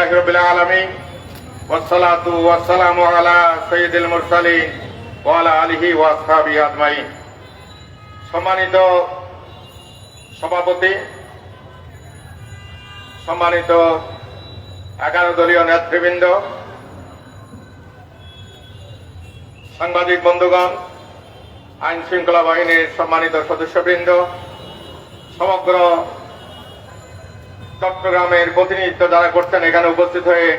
আলহামদুলিল্লাহি রাব্বিল আলামিন ওয়াসসালাতু ওয়াসসালামু আলা সাইয়্যিদিল মুরসালিন ওয়া আলা আলিহি ওয়া আসহাবিহি আজমাইন। সম্মানিত সভাপতি, সম্মানিত 11 দলীয় নেতৃবৃন্দ, সাংবাদিক বন্ধুগণ, আইন শৃঙ্খলা বাহিনীর সম্মানিত সদস্যবৃন্দ, সমগ্র চট্টগ্রামের প্রতিনিধিত্ব যারা করছেন এখানে উপস্থিত হয়ে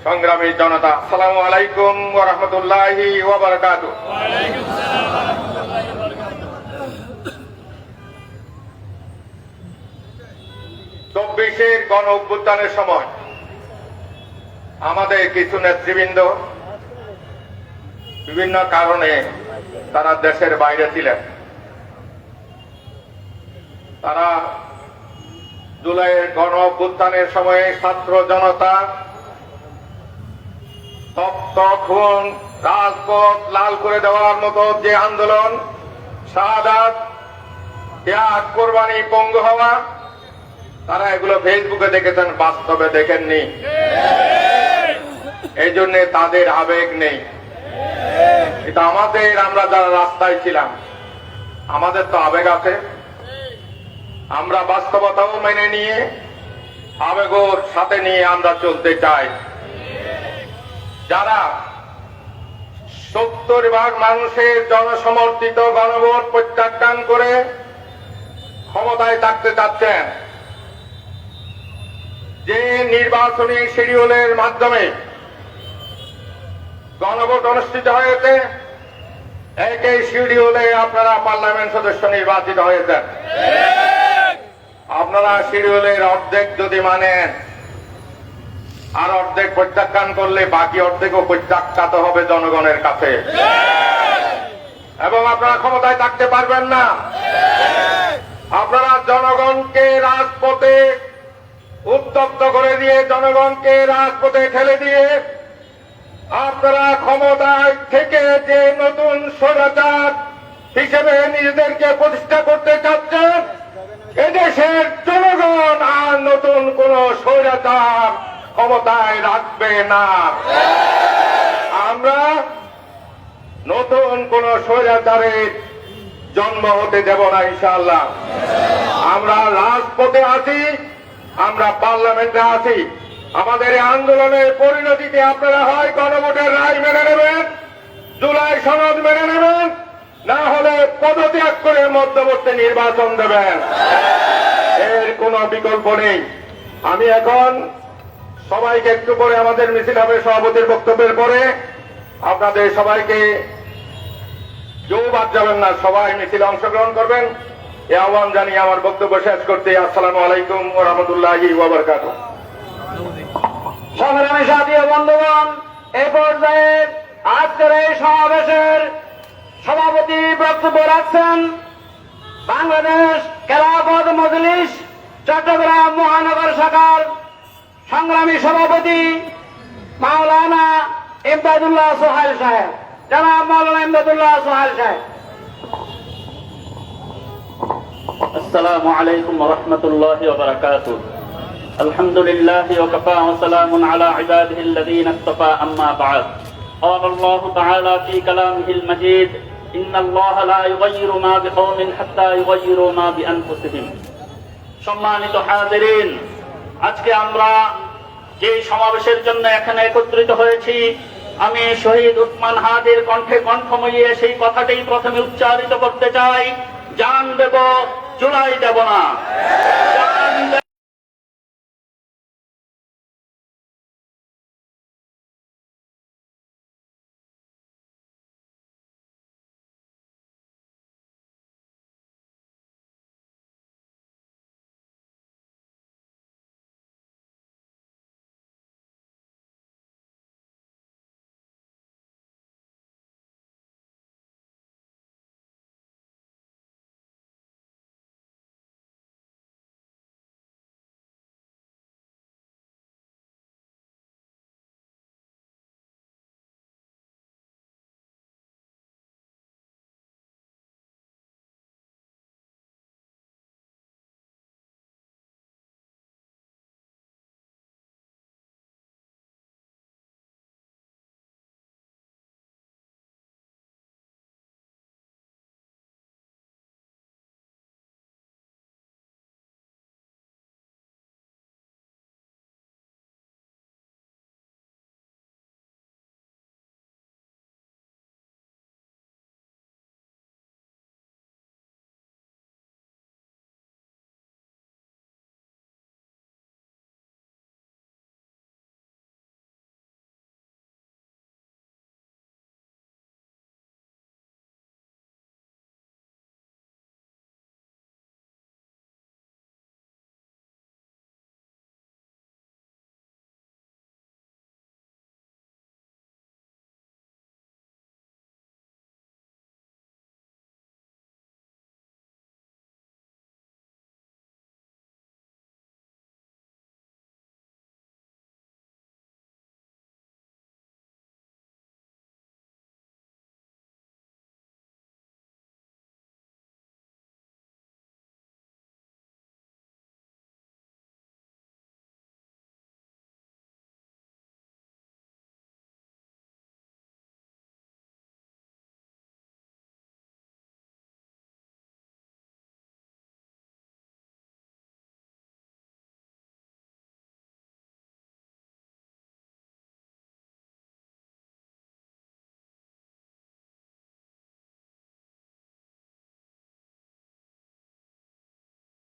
সংগ্রামী জনতা, আসসালামু আলাইকুম ওয়া রাহমাতুল্লাহি ওয়া বারাকাতুহু। 24-এর গণ অভ্যুত্থানের সময় আমাদের কিছু নেতৃবৃন্দ বিভিন্ন কারণে তারা দেশের বাইরে ছিলেন। তারা জুলাইয়ের গণ অভ্যুত্থানের সময়ে ছাত্র জনতা তপ্ত খুন, রাজপথ লাল করে দেওয়ার মতো যে আন্দোলন, শাহাদাত, ত্যাগ, কোরবানি, পঙ্গু হওয়া, তারা এগুলো ফেসবুকে দেখেছেন, বাস্তবে দেখেননি। এই জন্য তাদের আবেগ নেই। এটা আমাদের, আমরা যারা রাস্তায় ছিলাম, আমাদের তো আবেগ আছে। আমরা বাস্তবতাও মেনে নিয়ে আবেগের সাথে নিয়ে আমরা চলতে চাই। যারা 70% মানুষের জনসমর্থিত গণভোট প্রত্যাখ্যান করে ক্ষমতায় থাকতে চাচ্ছেন, যে নির্বাচনী শিডিউলের মাধ্যমে গণভোট অনুষ্ঠিত হয়েছে, একই শিডিউলে আপনারা পার্লামেন্ট সদস্য নির্বাচিত হয়েছেন। আপনারা শিডিউলের অর্ধেক যদি মানেন, আর অর্ধেক প্রত্যাখ্যান করলে বাকি অর্ধেকও প্রত্যাখ্যাত হবে জনগণের কাছে, এবং আপনারা ক্ষমতায় থাকতে পারবেন না। আপনারা জনগণকে রাজপথে উত্তপ্ত করে দিয়ে, জনগণকে রাজপথে ঠেলে দিয়ে আপনারা ক্ষমতায় থেকে যে নতুন স্বৈরাচার হিসেবে নিজেদেরকে প্রতিষ্ঠা করতে চাচ্ছেন, এদেশের জনগণ আর নতুন কোন স্বৈরাচার ক্ষমতায় রাখবে না। আমরা নতুন কোন স্বৈরাচারের জন্ম হতে দেব না ইনশাআল্লাহ। আমরা রাজপথে আছি, আমরা পার্লামেন্টে আছি। আমাদের এই আন্দোলনের পরিণতিতে আপনারা হয় গণভোটের রায় মেনে নেবেন, জুলাই সনদ মেনে নেবেন, না হলে পদত্যাগ করে মধ্যবর্তী নির্বাচন দেবেন। এর কোনো বিকল্প নেই। আমি এখন সবাইকে একটু পরে, আমাদের মিছিল হবে সভাপতির বক্তব্যের পরে, আপনাদের সবাইকে কেউ বাদ যাবেন না, সবাই মিছিলে অংশগ্রহণ করবেন, এই আহ্বান জানিয়ে আমার বক্তব্য শেষ করতে আসসালামু আলাইকুম ওয়া রাহমাতুল্লাহি ওয়া বারাকাতুহু। সংগ্রামী সাথী ও বন্ধুগণ, এই পর্যায়ে আজকের এই সমাবেশের সভাপতি বক্তব্য রাখছেন বাংলাদেশ খেলাফত মজলিস চট্টগ্রাম মহানগর শাখার সংগ্রামী সভাপতি মাওলানা ইমদাদুল্লাহ সোহাইল সাহেব। জনাব মাওলানা ইমদাদুল্লাহ সোহাইল সাহেব। আসসালামু আলাইকুম ওয়া রাহমাতুল্লাহি ওয়া বারাকাতুহু। আলহামদুলিল্লাহি ওয়া কাফা ওয়া সালামুন আলা ইবাদিহিল্লাযীনা ইসতাফা, আম্মা বা'দ। قال الله تعالى في كلامه المجيد: إن الله لا يغير ما بقوم حتى يغيروا ما بأنفسهم। সম্মানিত হাজিরিন, আজকে আমরা যে সমাবেশের জন্য এখানে একত্রিত হয়েছি, আমি শহীদ উসমান হাদির কণ্ঠে কণ্ঠ মিলিয়ে সেই কথাটাই প্রথমে উচ্চারিত করতে চাই: জান দেব, জুলাই দেব না।